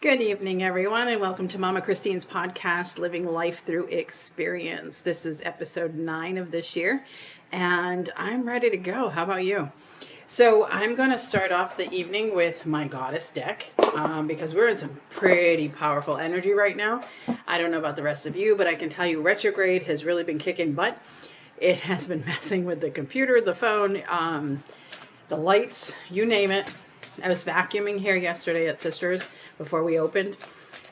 Good evening, everyone, and welcome to Mama Christine's podcast, Living Life Through Experience. This is episode 9 of this year, and I'm ready to go. How about you? So I'm going to start off the evening with my goddess deck because we're in some pretty powerful energy right now. I don't know about the rest of you, but I can tell you retrograde has really been kicking butt. It has been messing with the computer, the phone, the lights, you name it. I was vacuuming here yesterday at Sisters before we opened,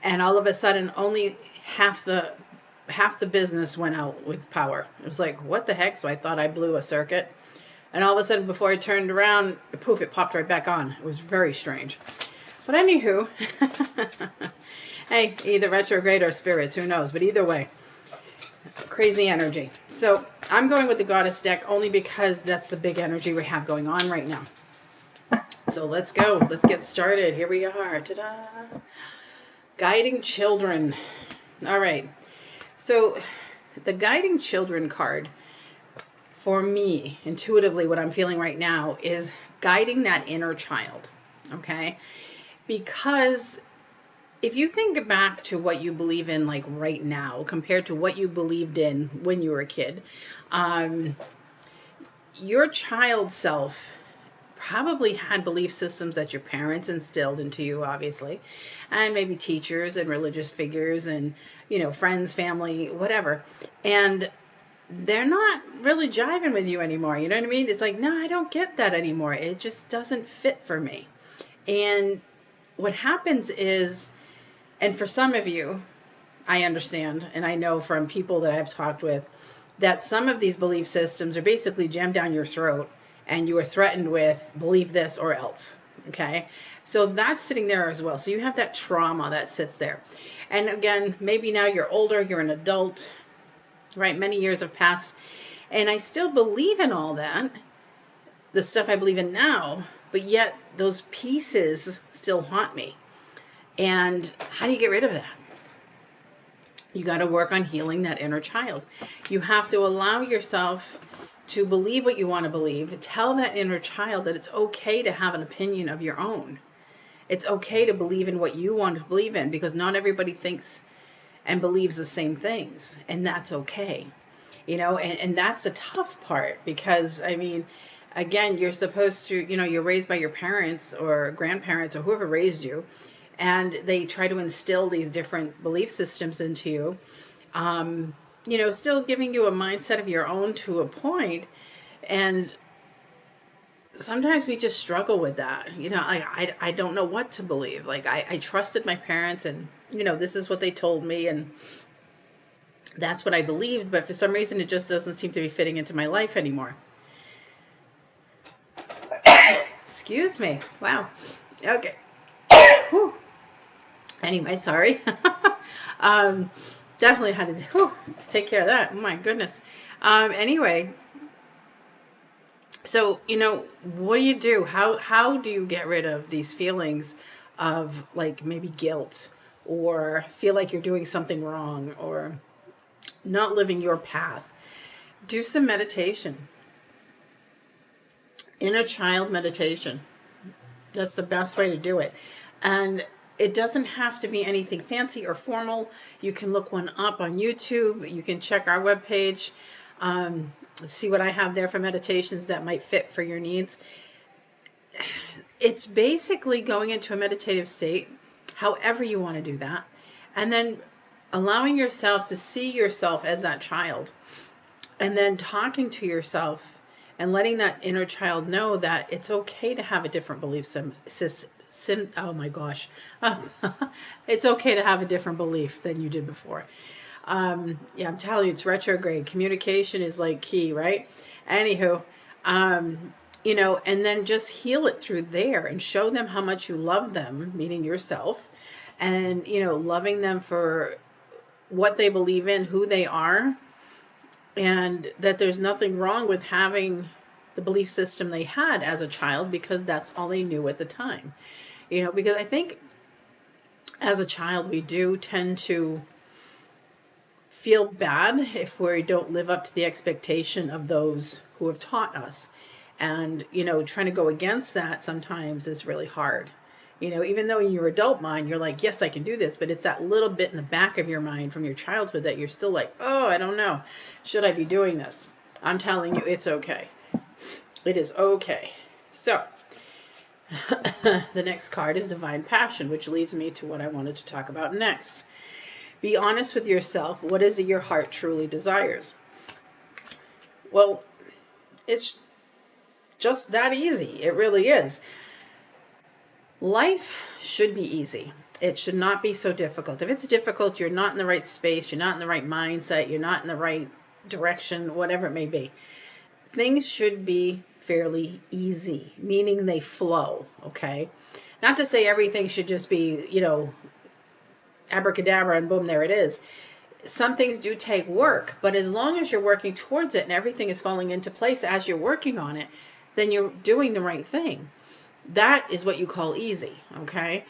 and all of a sudden only half the business went out with power. It was like, what the heck? So I thought I blew a circuit, and all of a sudden before I turned around, poof, it popped right back on. It was very strange. But anywho, hey, either retrograde or spirits, who knows? But either way, crazy energy. So I'm going with the goddess deck only because that's the big energy we have going on right now. So let's go. Let's get started. Here we are. Ta-da! Guiding children. All right. So the guiding children card, for me, intuitively, what I'm feeling right now is guiding that inner child. Okay? Because if you think back to what you believe in, like right now, compared to what you believed in when you were a kid, your child self probably had belief systems that your parents instilled into you, obviously, and maybe teachers and religious figures and, friends, family, whatever. And they're not really jiving with you anymore. You know what I mean? It's like, no, I don't get that anymore. It just doesn't fit for me. And what happens is, and for some of you, I understand, and I know from people that I've talked with, that some of these belief systems are basically jammed down your throat, and you are threatened with believe this or else. Okay. So that's sitting there as well. So you have that trauma that sits there. And again, maybe now you're older, you're an adult, right? Many years have passed. And I still believe in all that, the stuff I believe in now, but yet those pieces still haunt me. And how do you get rid of that? You got to work on healing that inner child. You have to allow yourself to believe what you want to believe. Tell that inner child that it's okay to have an opinion of your own. It's okay to believe in what you want to believe in, because not everybody thinks and believes the same things, and that's okay. And that's the tough part, because again, you're supposed to, you're raised by your parents or grandparents or whoever raised you, and they try to instill these different belief systems into you. Still giving you a mindset of your own to a point. And sometimes we just struggle with that. I don't know what to believe. Like I trusted my parents, and, this is what they told me, and that's what I believed. But for some reason, it just doesn't seem to be fitting into my life anymore. Excuse me. Wow. Okay. Whew. Anyway, sorry. Definitely had to take care of that. Oh my goodness. Anyway, so, what do you do? How do you get rid of these feelings of like maybe guilt, or feel like you're doing something wrong, or not living your path? Do some meditation. Inner child meditation. That's the best way to do it. And it doesn't have to be anything fancy or formal. You can look one up on YouTube. You can check our webpage. See what I have there for meditations that might fit for your needs. It's basically going into a meditative state, however you want to do that, and then allowing yourself to see yourself as that child, and then talking to yourself and letting that inner child know that it's okay to have a different belief system. Oh my gosh. It's okay to have a different belief than you did before. I'm telling you, it's retrograde. Communication is like key, right? Anywho, and then just heal it through there and show them how much you love them, meaning yourself, and, loving them for what they believe in, who they are, and that there's nothing wrong with having the belief system they had as a child, because that's all they knew at the time. Because I think as a child, we do tend to feel bad if we don't live up to the expectation of those who have taught us. And, trying to go against that sometimes is really hard. You know, even though in your adult mind, you're like, yes, I can do this, but it's that little bit in the back of your mind from your childhood that you're still like, oh, I don't know. Should I be doing this? I'm telling you, it's okay. It is okay. So, the next card is Divine Passion, which leads me to what I wanted to talk about next. Be honest with yourself. What is it your heart truly desires? Well, it's just that easy. It really is. Life should be easy. It should not be so difficult. If it's difficult, you're not in the right space, you're not in the right mindset, you're not in the right direction, whatever it may be. Things should be fairly easy, meaning they flow, okay? Not to say everything should just be, you know, abracadabra and boom, there it is. Some things do take work, but as long as you're working towards it and everything is falling into place as you're working on it, then you're doing the right thing. That is what you call easy, okay?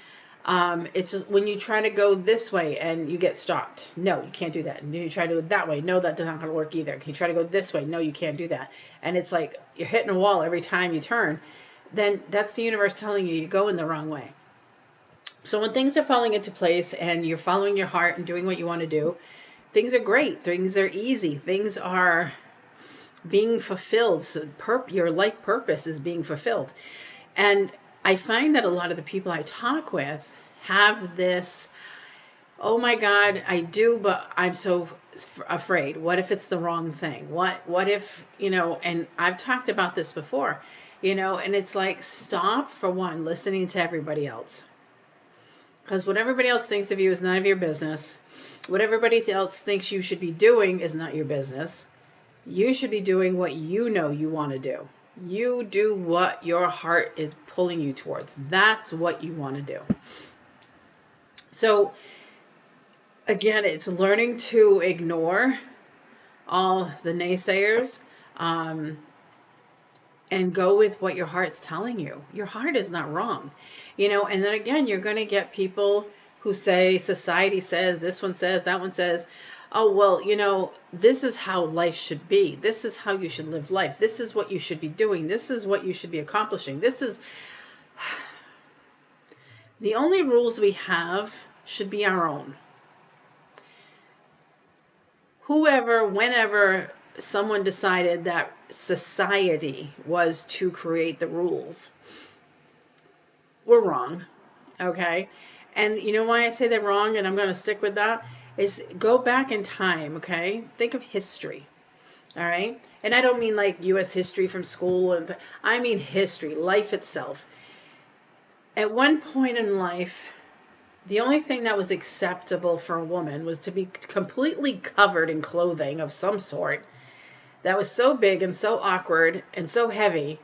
It's when you try to go this way and you get stopped. No, you can't do that. And you try to go that way. No, that's not going to work either. Can you try to go this way? No, you can't do that. And it's like you're hitting a wall every time you turn. Then that's the universe telling you you're going the wrong way. So when things are falling into place and you're following your heart and doing what you want to do, things are great. Things are easy. Things are being fulfilled. So your life purpose is being fulfilled. And I find that a lot of the people I talk with have this, oh my God, I do, but I'm so afraid. What if it's the wrong thing? What if, you know, and I've talked about this before, you know, and it's like, stop for one, listening to everybody else. Because what everybody else thinks of you is none of your business. What everybody else thinks you should be doing is not your business. You should be doing what you know you want to do. You do what your heart is pulling you towards. That's what you want to do. So, again, it's learning to ignore all the naysayers and go with what your heart's telling you. Your heart is not wrong. You know, and then again, you're going to get people who say, society says, this one says, that one says, oh, well, you know, this is how life should be. This is how you should live life. This is what you should be doing. This is what you should be accomplishing. This is the only rules we have should be our own. Whoever, whenever someone decided that society was to create the rules, we're wrong. Okay. And you know why I say they're wrong, and I'm going to stick with that, is go back in time, okay? Think of history, all right? And I don't mean like U.S. history from school, and I mean history, life itself. At one point in life, the only thing that was acceptable for a woman was to be completely covered in clothing of some sort that was so big and so awkward and so heavy,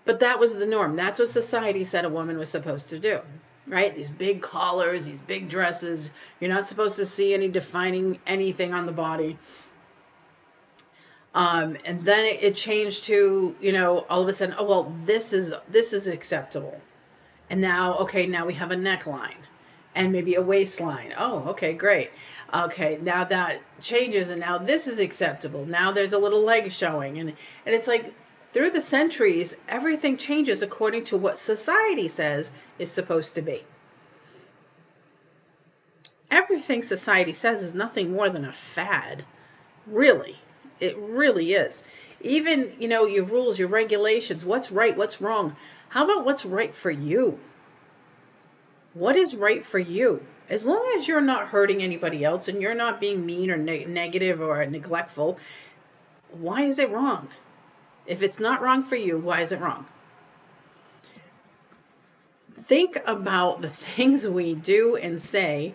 but that was the norm. That's what society said a woman was supposed to do. Right? These big collars, these big dresses. You're not supposed to see any defining anything on the body. And then it changed to, you know, all of a sudden, oh, well, this is acceptable. And now, okay, now we have a neckline and maybe a waistline. Oh, okay, great. Okay, now that changes and now this is acceptable. Now there's a little leg showing. And it's like, through the centuries, everything changes according to what society says is supposed to be. Everything society says is nothing more than a fad. Really. It really is. Even, you know, your rules, your regulations, what's right, what's wrong. How about what's right for you? What is right for you? As long as you're not hurting anybody else and you're not being mean or negative or neglectful, why is it wrong? If it's not wrong for you, why is it wrong? Think about the things we do and say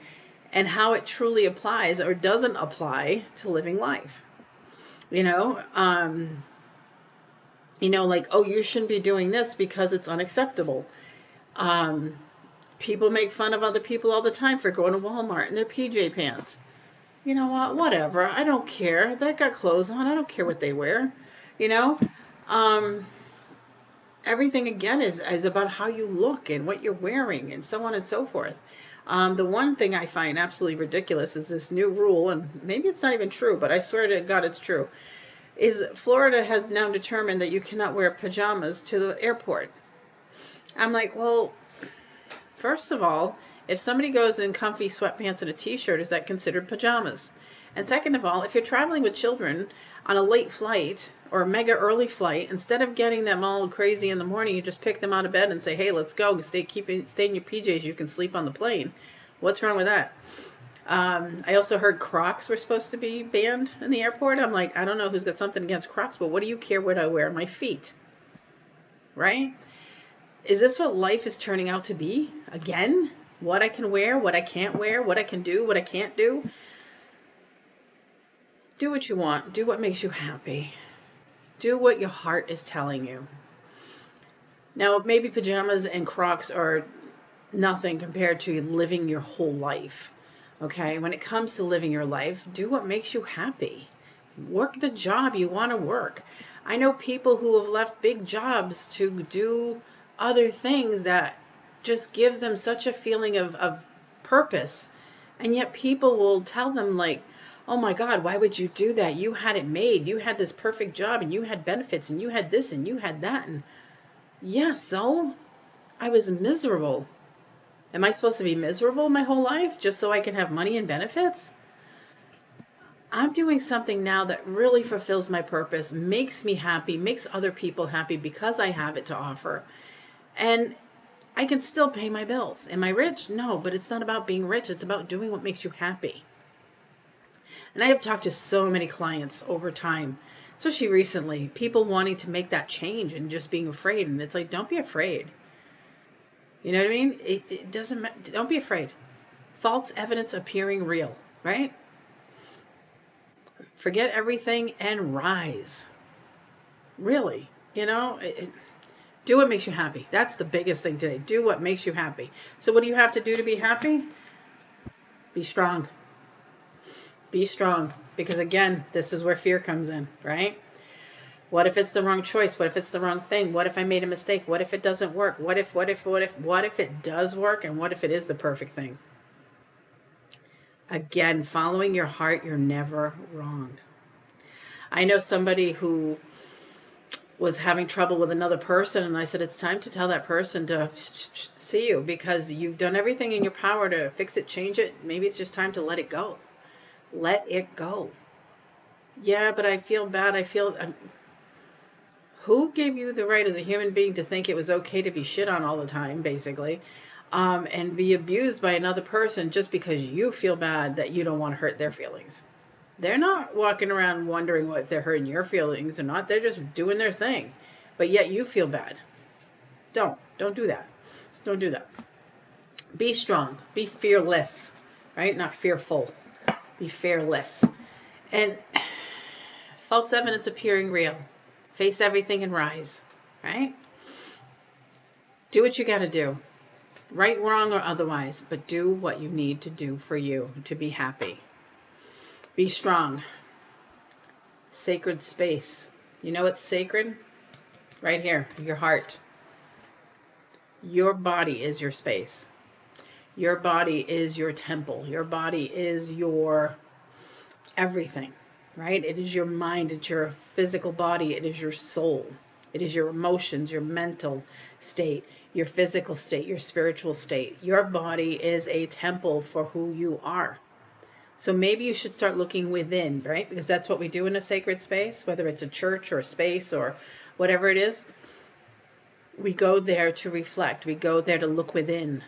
and how it truly applies or doesn't apply to living life. You know, like, oh, you shouldn't be doing this because it's unacceptable. People make fun of other people all the time for going to Walmart in their PJ pants. You know what? Whatever. I don't care. They got clothes on. I don't care what they wear. You know, everything again is about how you look and what you're wearing and so on and so forth. The one thing I find absolutely ridiculous is this new rule, and maybe it's not even true, but I swear to God it's true, is Florida has now determined that you cannot wear pajamas to the airport. I'm like, well, First of all, if somebody goes in comfy sweatpants and a t-shirt, is that considered pajamas? And second of all, if you're traveling with children on a late flight or a mega early flight, instead of getting them all crazy in the morning, you just pick them out of bed and say, hey, let's go. Stay in your PJs. You can sleep on the plane. What's wrong with that? I also heard Crocs were supposed to be banned in the airport. I'm like, I don't know who's got something against Crocs, but what do you care what I wear on my feet? Right? Is this what life is turning out to be? Again? What I can wear, what I can't wear, what I can do, what I can't do? Do what you want. Do what makes you happy. Do what your heart is telling you. Now, maybe pajamas and Crocs are nothing compared to living your whole life. Okay, when it comes to living your life, do what makes you happy. Work the job you want to work. I know people who have left big jobs to do other things that just gives them such a feeling of purpose. And yet people will tell them like, oh my God, why would you do that? You had it made. You had this perfect job and you had benefits and you had this and you had that. And yeah, so I was miserable. Am I supposed to be miserable my whole life just so I can have money and benefits? I'm doing something now that really fulfills my purpose, makes me happy, makes other people happy because I have it to offer. And I can still pay my bills. Am I rich? No, but it's not about being rich. It's about doing what makes you happy. And I have talked to so many clients over time, especially recently, people wanting to make that change and just being afraid. And it's like, don't be afraid. You know what I mean? It doesn't matter. Don't be afraid. False evidence appearing real, right? Forget everything and rise. Really, do what makes you happy. That's the biggest thing today. Do what makes you happy. So what do you have to do to be happy? Be strong. Be strong. Because again, this is where fear comes in, right? What if it's the wrong choice? What if it's the wrong thing? What if I made a mistake? What if it doesn't work? What if it does work? And what if it is the perfect thing? Again, following your heart, you're never wrong. I know somebody who was having trouble with another person, and I said, it's time to tell that person to see you because you've done everything in your power to fix it, change it. Maybe it's just time to let it go. Let it go. Yeah, but I feel bad. Who gave you the right as a human being to think it was okay to be shit on all the time, basically, and be abused by another person just because you feel bad that you don't want to hurt their feelings? They're not walking around wondering if they're hurting your feelings or not. They're just doing their thing. But yet you feel bad. Don't do that. Don't do that. Be strong. Be fearless, right? Not fearful. Be fearless. And false evidence appearing real. Face everything and rise, right? Do what you got to do. Right, wrong, or otherwise. But do what you need to do for you to be happy. Be strong. Sacred space. You know what's sacred? Right here, your heart. Your body is your space. Your body is your temple. Your body is your everything, right? It is your mind. It's your physical body. It is your soul. It is your emotions, your mental state, your physical state, your spiritual state. Your body is a temple for who you are. So maybe you should start looking within, right? Because that's what we do in a sacred space, whether it's a church or a space or whatever it is. We go there to reflect. We go there to look within.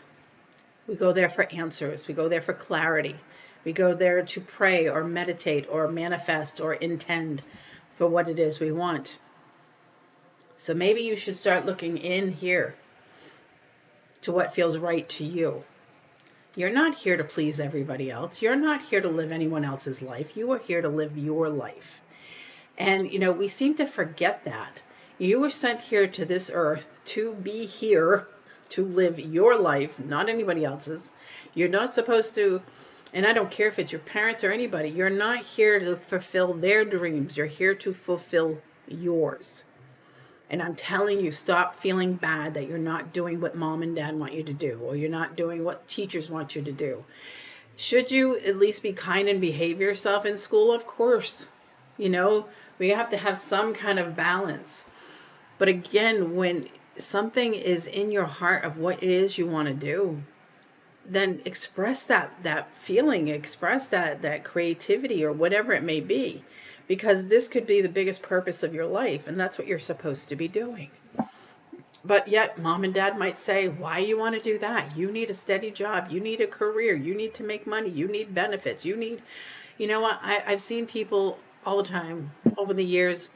We go there for answers. We go there for clarity. We go there to pray or meditate or manifest or intend for what it is we want. So maybe you should start looking in here to what feels right to you. You're not here to please everybody else. You're not here to live anyone else's life. You are here to live your life. And, we seem to forget that. You were sent here to this earth to be here, to live your life, not anybody else's. You're not supposed to, and I don't care if it's your parents or anybody, you're not here to fulfill their dreams. You're here to fulfill yours. And I'm telling you, stop feeling bad that you're not doing what mom and dad want you to do, or you're not doing what teachers want you to do. Should you at least be kind and behave yourself in school? Of course. We have to have some kind of balance. But again, when something is in your heart of what it is you want to do, then express that feeling, express that creativity or whatever it may be, because this could be the biggest purpose of your life, and that's what you're supposed to be doing. But yet mom and dad might say, why you want to do that? You need a steady job, you need a career, you need to make money, you need benefits, you need, you know what, I've seen people all the time over the years,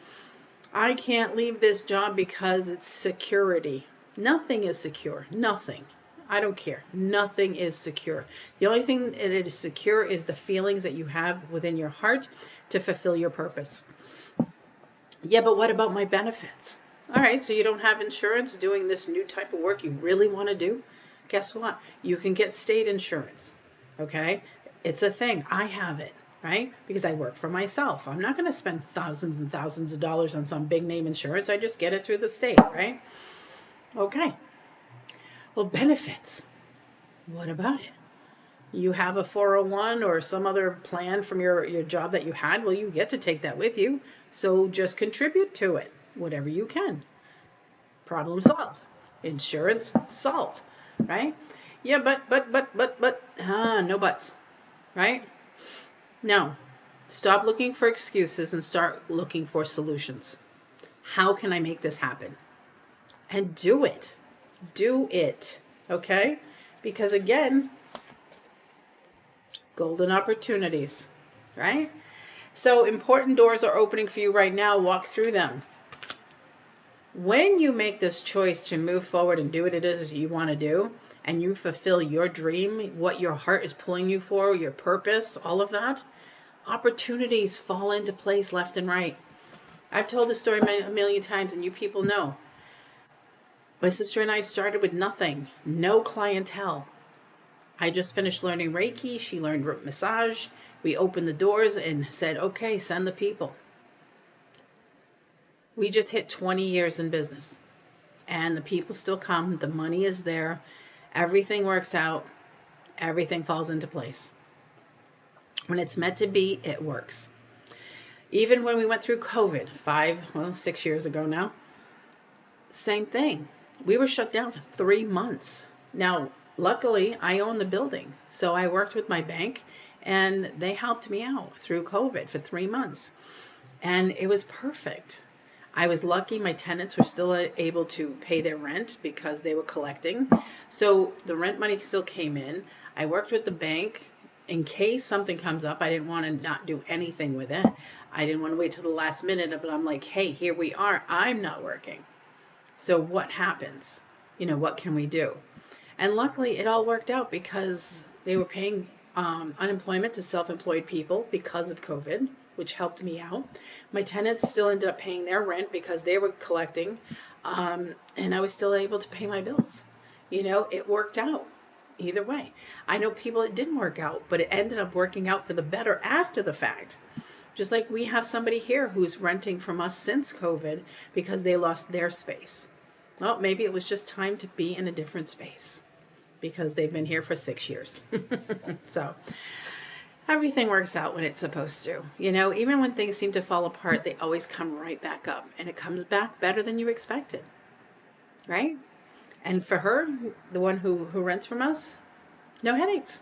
I can't leave this job because it's security. Nothing is secure. Nothing. I don't care. Nothing is secure. The only thing that is secure is the feelings that you have within your heart to fulfill your purpose. Yeah, but what about my benefits? All right, so you don't have insurance doing this new type of work you really want to do? Guess what? You can get state insurance. Okay? It's a thing. I have it. Right? Because I work for myself. I'm not going to spend thousands and thousands of dollars on some big name insurance. I just get it through the state, right? Okay. Well, benefits. What about it? You have a 401 or some other plan from your job that you had. Well, you get to take that with you. So just contribute to it, whatever you can. Problem solved. Insurance solved, right? Yeah, but, no buts, right? No, stop looking for excuses and start looking for solutions. How can I make this happen? And do it. Do it. Okay? Because again, golden opportunities, right? So important doors are opening for you right now. Walk through them. When you make this choice to move forward and do what it is you want to do, and you fulfill your dream, what your heart is pulling you for, your purpose, all of that, opportunities fall into place left and right. I've told this story a million times, and you people know. My sister and I started with nothing, no clientele. I just finished learning Reiki. She learned root massage. We opened the doors and said, okay, send the people. We just hit 20 years in business, and the people still come. The money is there. Everything works out. Everything falls into place. When it's meant to be, it works. Even when we went through COVID 6 years ago now, same thing. We were shut down for 3 months. Now, luckily, I own the building, so I worked with my bank, and they helped me out through COVID for 3 months, and it was perfect. I was lucky my tenants were still able to pay their rent because they were collecting, so the rent money still came in. I worked with the bank. In case something comes up, I didn't want to not do anything with it. I didn't want to wait till the last minute, but I'm like, hey, here we are. I'm not working. So what happens? What can we do? And luckily, it all worked out because they were paying unemployment to self-employed people because of COVID, which helped me out. My tenants still ended up paying their rent because they were collecting, and I was still able to pay my bills. It worked out. Either way. I know people it didn't work out, but it ended up working out for the better after the fact. Just like we have somebody here who's renting from us since COVID because they lost their space. Well, maybe it was just time to be in a different space because they've been here for 6 years. So everything works out when it's supposed to. Even when things seem to fall apart, they always come right back up, and it comes back better than you expected, right? And for her, the one who rents from us, no headaches.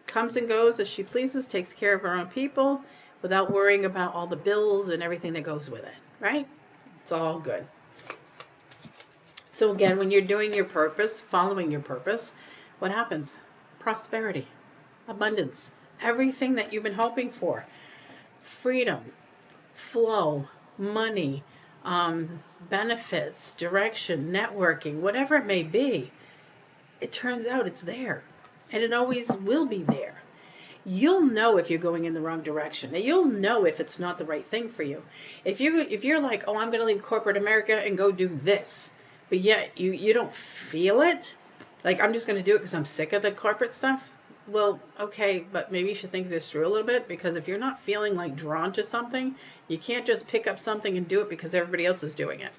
Comes and goes as she pleases, takes care of her own people without worrying about all the bills and everything that goes with it, right? It's all good. So again, when you're doing your purpose, following your purpose, what happens? Prosperity, abundance, everything that you've been hoping for, freedom, flow, money, benefits, direction, networking, whatever it may be, it turns out it's there, and it always will be there. You'll know if you're going in the wrong direction, and you'll know if it's not the right thing for you. If you're like, oh, I'm going to leave corporate America and go do this, but yet you don't feel it, like I'm just going to do it because I'm sick of the corporate stuff. Well, okay, but maybe you should think this through a little bit, because if you're not feeling like drawn to something, you can't just pick up something and do it because everybody else is doing it.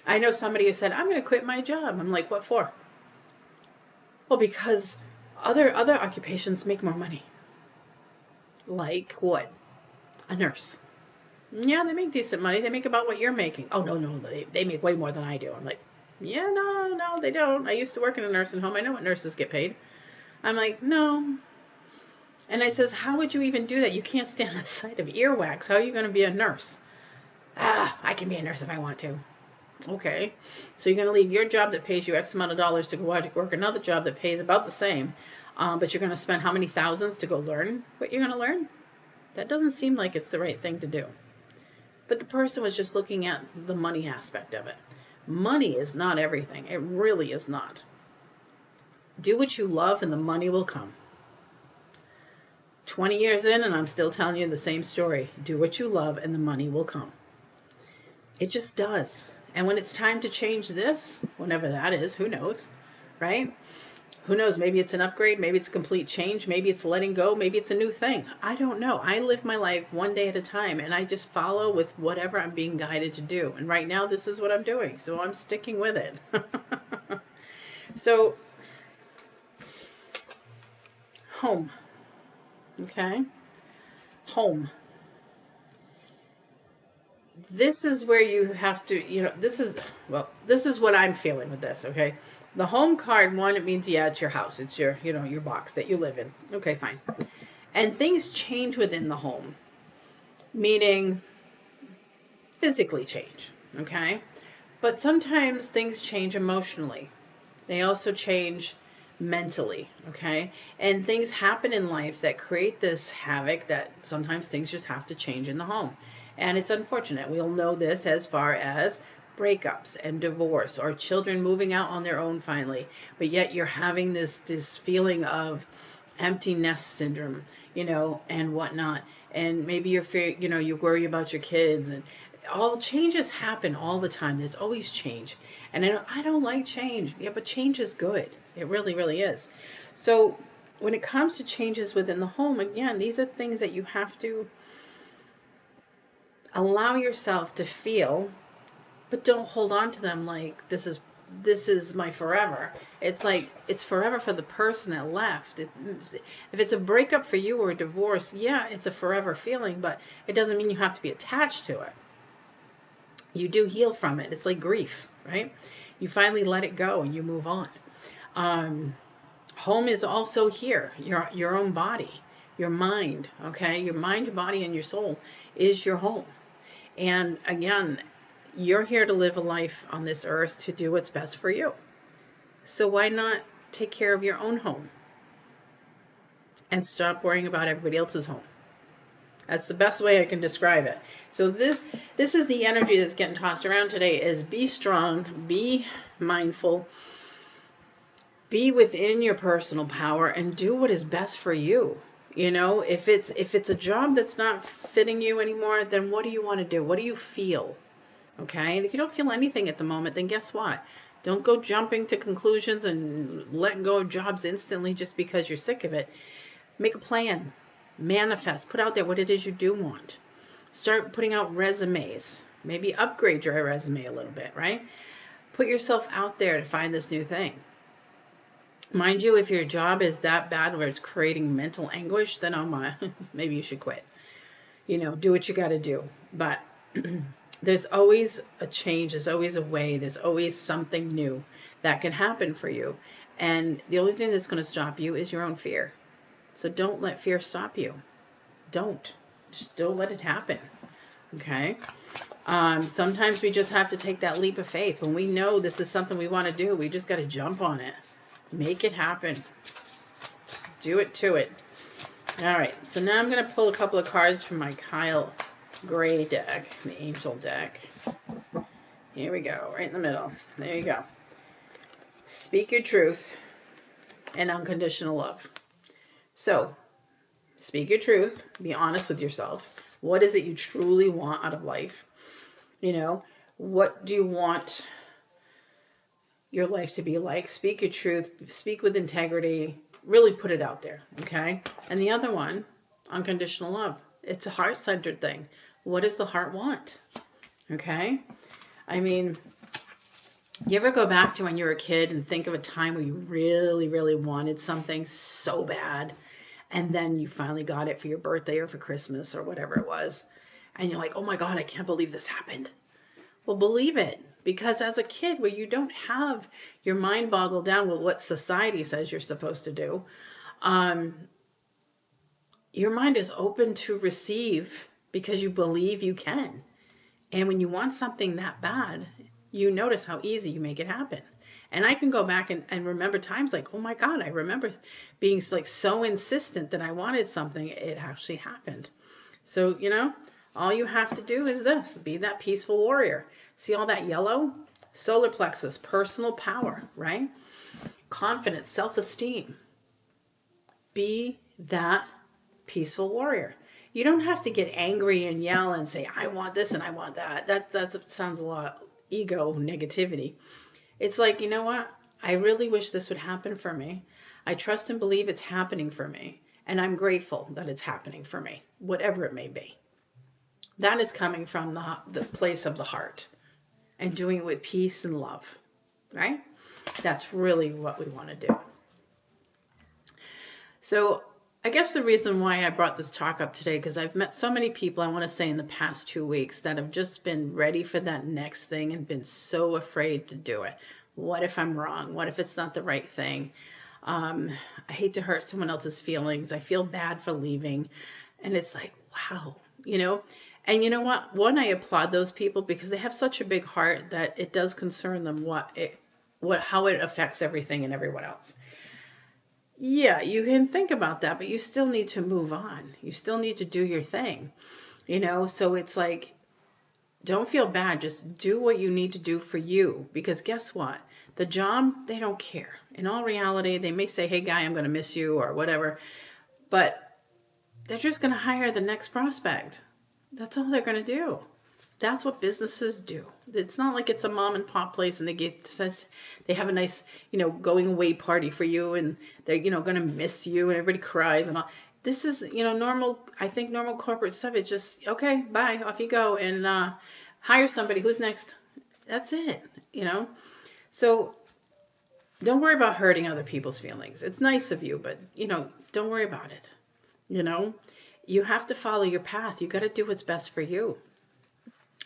I know somebody who said, I'm going to quit my job. I'm like, what for? Well, because other occupations make more money. Like what? A nurse. Yeah, they make decent money. They make about what you're making. Oh, no, they make way more than I do. I'm like, Yeah, no, they don't. I used to work in a nursing home. I know what nurses get paid. I'm like, no. And I says, how would you even do that? You can't stand the sight of earwax. How are you going to be a nurse? I can be a nurse if I want to. Okay. So you're going to leave your job that pays you X amount of dollars to go out work another job that pays about the same, but you're going to spend how many thousands to go learn what you're going to learn? That doesn't seem like it's the right thing to do. But the person was just looking at the money aspect of it. Money is not everything. It really is not. Do what you love and the money will come. 20 years in and I'm still telling you the same story. Do what you love and the money will come. It just does. And when it's time to change this, whenever that is, who knows, right? Who knows? Maybe it's an upgrade. Maybe it's a complete change. Maybe it's letting go. Maybe it's a new thing. I don't know. I live my life one day at a time, and I just follow with whatever I'm being guided to do. And right now, this is what I'm doing. So I'm sticking with it. So, home. Okay? Home. This is where you have to, this is what I'm feeling with this, okay? The home card, one, it means, yeah, it's your house. It's your, your box that you live in. Okay, fine. And things change within the home, meaning physically change, okay? But sometimes things change emotionally. They also change mentally, okay? And things happen in life that create this havoc that sometimes things just have to change in the home. And it's unfortunate. We'll know this as far as breakups and divorce or children moving out on their own finally. But yet you're having this feeling of empty nest syndrome, and whatnot. And maybe you worry about your kids, and all changes happen all the time. There's always change. And I don't like change. Yeah, but change is good. It really, really is. So when it comes to changes within the home, again, these are things that you have to allow yourself to feel, but don't hold on to them like this is my forever. It's like it's forever for the person that left. If it's a breakup for you or a divorce, yeah, it's a forever feeling, but it doesn't mean you have to be attached to it. You do heal from it. It's like grief, right? You finally let it go and you move on. Home is also here, your own body, your mind, okay? Your mind, body, and your soul is your home. And again, you're here to live a life on this earth to do what's best for you. So why not take care of your own home and stop worrying about everybody else's home? That's the best way I can describe it. So this is the energy that's getting tossed around today, is be strong, be mindful, be within your personal power, and do what is best for you. If it's a job that's not fitting you anymore, then what do you want to do? What do you feel? Okay? And if you don't feel anything at the moment, then guess what? Don't go jumping to conclusions and letting go of jobs instantly just because you're sick of it. Make a plan. Manifest. Put out there what it is you do want. Start putting out resumes. Maybe upgrade your resume a little bit, right? Put yourself out there to find this new thing. Mind you, if your job is that bad where it's creating mental anguish, then maybe you should quit. Do what you got to do. But there's always a change. There's always a way. There's always something new that can happen for you. And the only thing that's going to stop you is your own fear. So don't let fear stop you. Don't. Just don't let it happen. Okay? Sometimes we just have to take that leap of faith. When we know this is something we want to do, we just got to jump on it. Make it happen. Just do it to it. All right. So now I'm going to pull a couple of cards from my Kyle Gray deck, the Angel deck. Here we go. Right in the middle. There you go. Speak your truth and unconditional love. So, speak your truth. Be honest with yourself. What is it you truly want out of life? What do you want your life to be like? Speak your truth. Speak with integrity. Really put it out there, okay? And the other one, unconditional love. It's a heart-centered thing. What does the heart want? Okay? I mean, you ever go back to when you were a kid and think of a time where you really, really wanted something so bad, and then you finally got it for your birthday or for Christmas or whatever it was, and you're like, oh my God, I can't believe this happened. Well, believe it. Because as a kid, where you don't have your mind boggled down with what society says you're supposed to do, um, your mind is open to receive because you believe you can. And when you want something that bad, you notice how easy you make it happen. And I can go back and remember times like, oh my God, I remember being like so insistent that I wanted something, it actually happened. So, all you have to do is this, be that peaceful warrior. See all that yellow? Solar plexus, personal power, right? Confidence, self-esteem. Be that peaceful warrior. You don't have to get angry and yell and say, I want this and I want that. That sounds a lot ego negativity. It's like, you know what? I really wish this would happen for me. I trust and believe it's happening for me. And I'm grateful that it's happening for me, whatever it may be. That is coming from the place of the heart and doing it with peace and love, right? That's really what we want to do. So I guess the reason why I brought this talk up today, because I've met so many people, I want to say in the past 2 weeks, that have just been ready for that next thing and been so afraid to do it. What if I'm wrong? What if it's not the right thing? I hate to hurt someone else's feelings. I feel bad for leaving. And it's like, wow, And you know what? One, I applaud those people because they have such a big heart that it does concern them how it affects everything and everyone else. Yeah, you can think about that, but you still need to move on. You still need to do your thing, So it's like, don't feel bad. Just do what you need to do for you. Because guess what? The job, they don't care. In all reality, they may say, hey, guy, I'm going to miss you or whatever. But they're just going to hire the next prospect. That's all they're going to do. That's what businesses do. It's not like it's a mom and pop place and they have a nice, going away party for you and they're, going to miss you and everybody cries and all. This is, normal, I think normal corporate stuff. It's just, okay, bye, off you go and hire somebody. Who's next? That's it, So don't worry about hurting other people's feelings. It's nice of you, but, don't worry about it. You have to follow your path. You got to do what's best for you.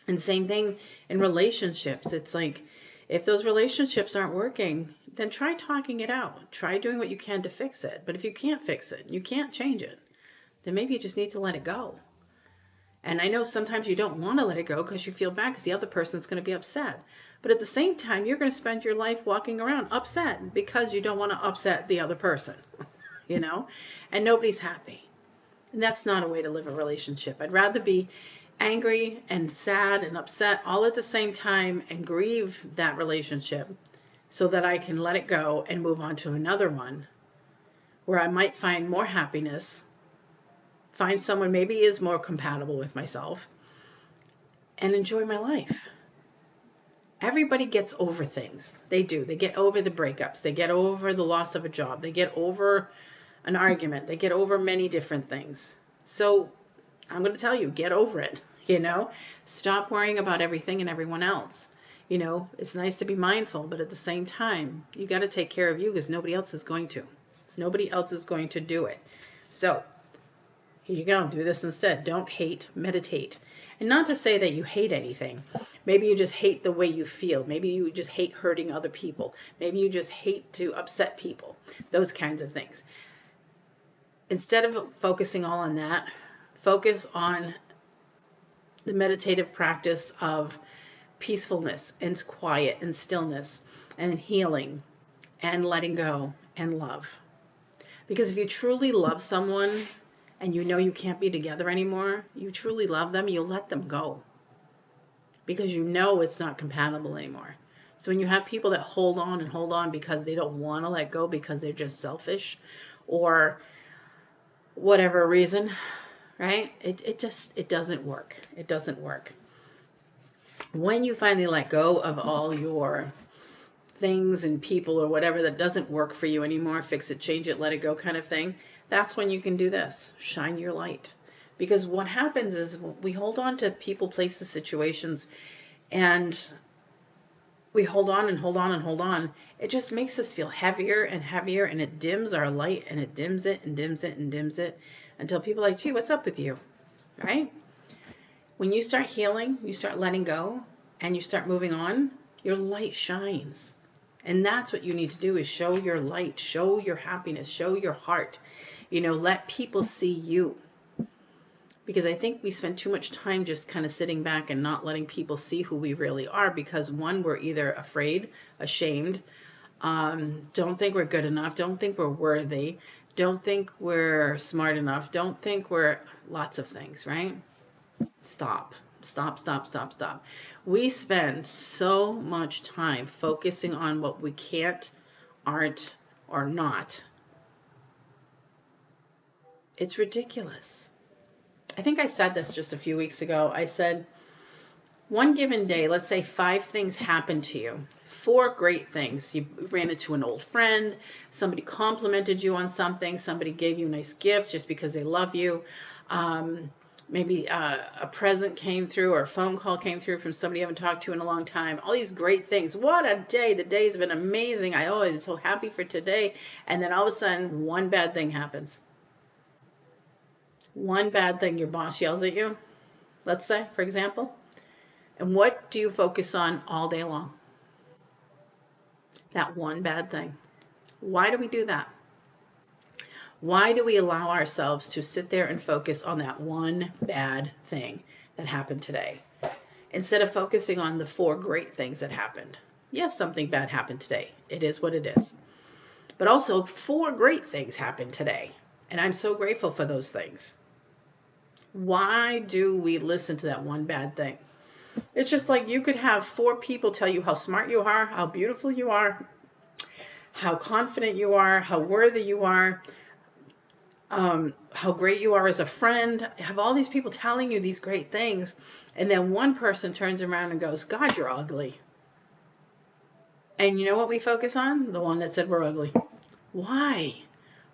And same thing in relationships. It's like, if those relationships aren't working, then try talking it out. Try doing what you can to fix it. But if you can't fix it, you can't change it, then maybe you just need to let it go. And I know sometimes you don't want to let it go because you feel bad because the other person's going to be upset. But at the same time, you're going to spend your life walking around upset because you don't want to upset the other person, and nobody's happy. And that's not a way to live a relationship. I'd rather be angry and sad and upset all at the same time and grieve that relationship so that I can let it go and move on to another one where I might find more happiness, find someone maybe is more compatible with myself, and enjoy my life. Everybody gets over things. They do. They get over the breakups. They get over the loss of a job. They get over an argument. They get over many different things. So I'm going to tell you, get over it, Stop worrying about everything and everyone else. It's nice to be mindful, but at the same time, you got to take care of you because nobody else is going to. Nobody else is going to do it. So here you go. Do this instead. Don't hate, meditate. And not to say that you hate anything. Maybe you just hate the way you feel. Maybe you just hate hurting other people. Maybe you just hate to upset people. Those kinds of things. Instead of focusing all on that, focus on the meditative practice of peacefulness and quiet and stillness and healing and letting go and love. Because if you truly love someone and you can't be together anymore, you truly love them, you'll let them go. Because it's not compatible anymore. So when you have people that hold on because they don't want to let go because they're just selfish or whatever reason, right? It doesn't work. It doesn't work. When you finally let go of all your things and people or whatever that doesn't work for you anymore, fix it, change it, let it go kind of thing, that's when you can do this. Shine your light. Because what happens is we hold on to people, places, situations, and we hold on and hold on and hold on. It just makes us feel heavier and heavier, and it dims our light, and it dims it and dims it and dims it until people are like, gee, what's up with you, right? When you start healing, you start letting go, and you start moving on, Your light shines. And that's what you need to do, is show your light, show your happiness, show your heart. Let people see you. Because I think we spend too much time just kind of sitting back and not letting people see who we really are, because one, we're either afraid, ashamed, don't think we're good enough, don't think we're worthy, don't think we're smart enough, don't think we're lots of things, right? Stop. Stop, stop, stop, stop. We spend so much time focusing on what we can't, aren't, or not. It's ridiculous. I think I said this just a few weeks ago. I said, one given day, let's say 5 things happened to you. 4 great things. You ran into an old friend, somebody complimented you on something, somebody gave you a nice gift just because they love you. Maybe a present came through, or a phone call came through from somebody you haven't talked to in a long time. All these great things. What a day. The day's been amazing. I'm so happy for today. And then all of a sudden, one bad thing happens. One bad thing, your boss yells at you, let's say, for example. And what do you focus on all day long? That one bad thing. Why do we do that? Why do we allow ourselves to sit there and focus on that one bad thing that happened today, instead of focusing on the 4 great things that happened? Yes, something bad happened today. It is what it is. But also 4 great things happened today, and I'm so grateful for those things. Why do we listen to that one bad thing? It's just like you could have 4 people tell you how smart you are, how beautiful you are, how confident you are, how worthy you are, how great you are as a friend. Have all these people telling you these great things, and then one person turns around and goes, God, you're ugly. And you know what we focus on? The one that said we're ugly. Why?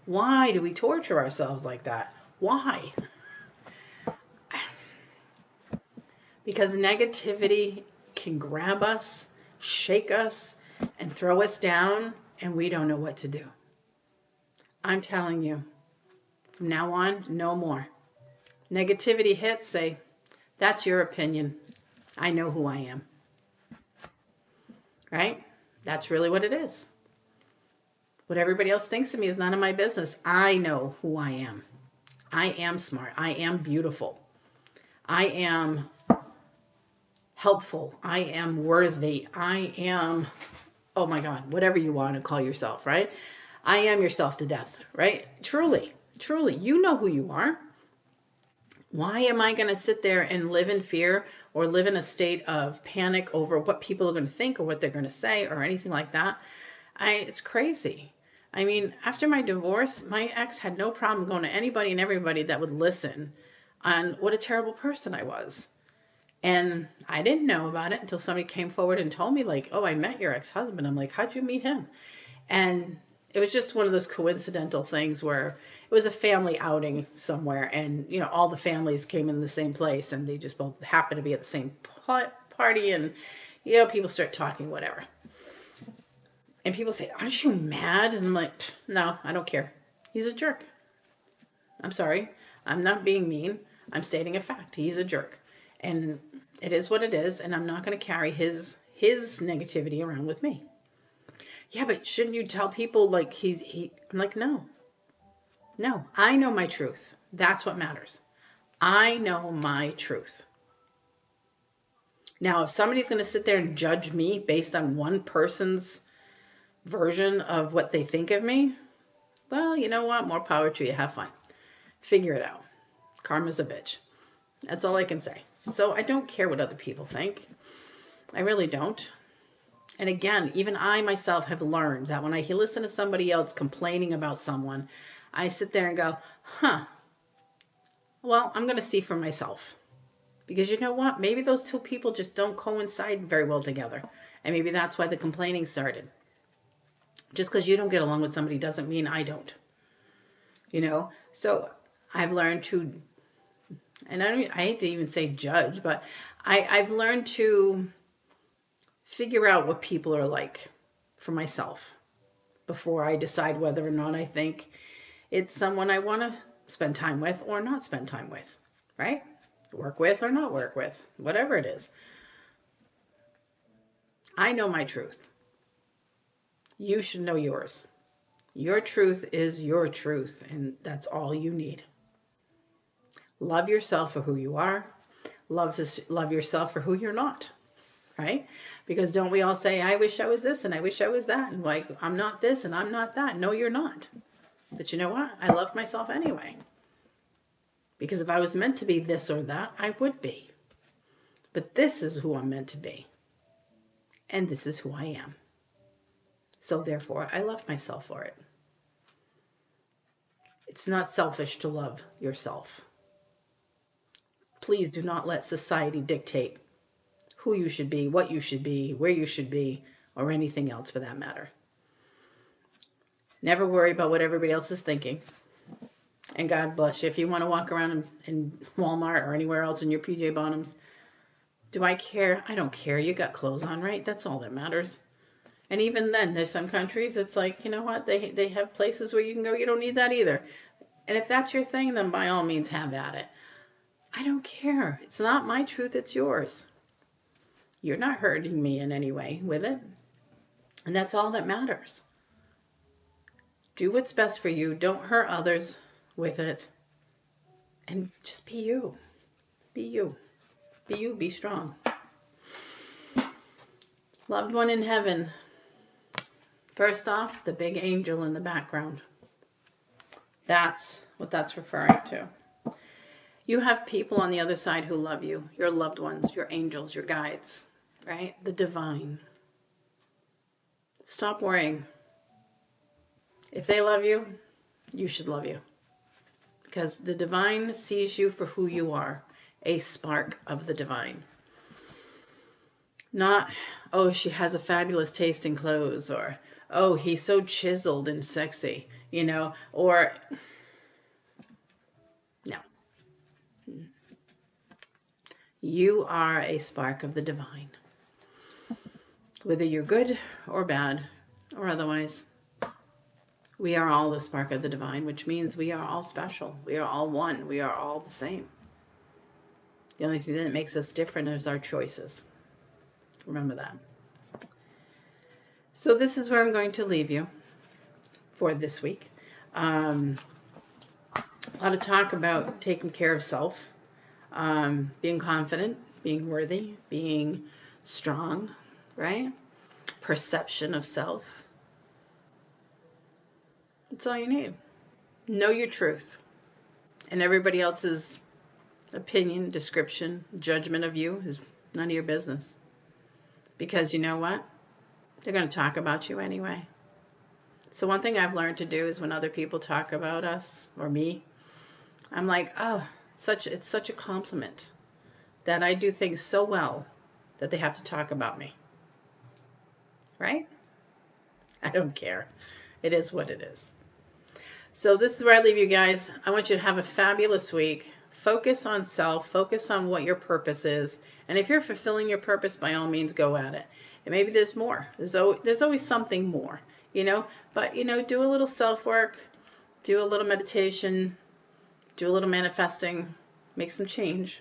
Why do we torture ourselves like that? Why? Because negativity can grab us, shake us, and throw us down, and we don't know what to do. I'm telling you, from now on, no more. Negativity hits, say, that's your opinion. I know who I am. Right? That's really what it is. What everybody else thinks of me is none of my business. I know who I am. I am smart. I am beautiful. I am helpful. I am worthy. I am, oh my God, whatever you want to call yourself, right? I am yourself to death, right? Truly, truly, you know who you are. Why am I going to sit there and live in fear or live in a state of panic over what people are going to think or what they're going to say or anything like that? It's crazy. I mean, after my divorce, my ex had no problem going to anybody and everybody that would listen on what a terrible person I was. And I didn't know about it until somebody came forward and told me, like, oh, I met your ex-husband. I'm like, how'd you meet him? And it was just one of those coincidental things where it was a family outing somewhere, and all the families came in the same place, and they just both happened to be at the same party, and people start talking, whatever. And people say, aren't you mad? And I'm like, no, I don't care. He's a jerk. I'm sorry. I'm not being mean. I'm stating a fact. He's a jerk. And it is what it is, and I'm not going to carry his negativity around with me. Yeah, but shouldn't you tell people, like, I'm like, no, I know my truth. That's what matters. I know my truth. Now, if somebody's going to sit there and judge me based on one person's version of what they think of me, well, you know what? More power to you. Have fun. Figure it out. Karma's a bitch. That's all I can say. So I don't care what other people think. I really don't. And again, even I myself have learned that when I listen to somebody else complaining about someone, I sit there and go, well, I'm going to see for myself. Because you know what? Maybe those 2 people just don't coincide very well together. And maybe that's why the complaining started. Just because you don't get along with somebody doesn't mean I don't. So I've learned to, and I hate to even say judge, but I've learned to figure out what people are like for myself before I decide whether or not I think it's someone I want to spend time with or not spend time with, right? Work with or not work with, whatever it is. I know my truth. You should know yours. Your truth is your truth, and that's all you need. Love yourself for who you are. Love yourself for who you're not, right? Because don't we all say, I wish I was this and I wish I was that, and like, I'm not this and I'm not that. No, you're not. But you know what? I love myself anyway. Because if I was meant to be this or that, I would be. But this is who I'm meant to be. And this is who I am. So therefore, I love myself for it. It's not selfish to love yourself. Please do not let society dictate who you should be, what you should be, where you should be, or anything else for that matter. Never worry about what everybody else is thinking. And God bless you. If you want to walk around in Walmart or anywhere else in your PJ bottoms, do I care? I don't care. You got clothes on, right? That's all that matters. And even then, there's some countries, it's like, you know what? They have places where you can go, you don't need that either. And if that's your thing, then by all means have at it. I don't care. It's not my truth, it's yours. You're not hurting me in any way with it. And that's all that matters. Do what's best for you. Don't hurt others with it. And just be you. Be you. Be you. Be strong. Loved one in heaven. First off, the big angel in the background. That's what that's referring to. You have people on the other side who love you. Your loved ones, your angels, your guides, right? The divine. Stop worrying. If they love you, you should love you. Because the divine sees you for who you are, a spark of the divine. Not, oh, she has a fabulous taste in clothes, or, oh, he's so chiseled and sexy, you know, or, no. You are a spark of the divine. Whether you're good or bad or otherwise, we are all the spark of the divine, which means we are all special. We are all one. We are all the same. The only thing that makes us different is our choices. Remember that. So this is where I'm going to leave you for this week. A lot of talk about taking care of self, being confident, being worthy, being strong, right? Perception of self. That's all you need. Know your truth. And everybody else's opinion, description, judgment of you is none of your business. Because you know what? They're going to talk about you anyway. So one thing I've learned to do is when other people talk about us or me, I'm like, oh, it's such a compliment that I do things so well that they have to talk about me. Right? I don't care. It is what it is. So this is where I leave you guys. I want you to have a fabulous week. Focus on self. Focus on what your purpose is. And if you're fulfilling your purpose, by all means, go at it. And maybe there's more. There's always something more, you know. But, you know, do a little self-work. Do a little meditation. Do a little manifesting. Make some change.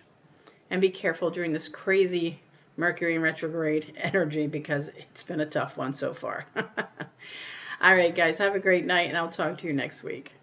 And be careful during this crazy Mercury in retrograde energy because it's been a tough one so far. All right, guys. Have a great night, and I'll talk to you next week.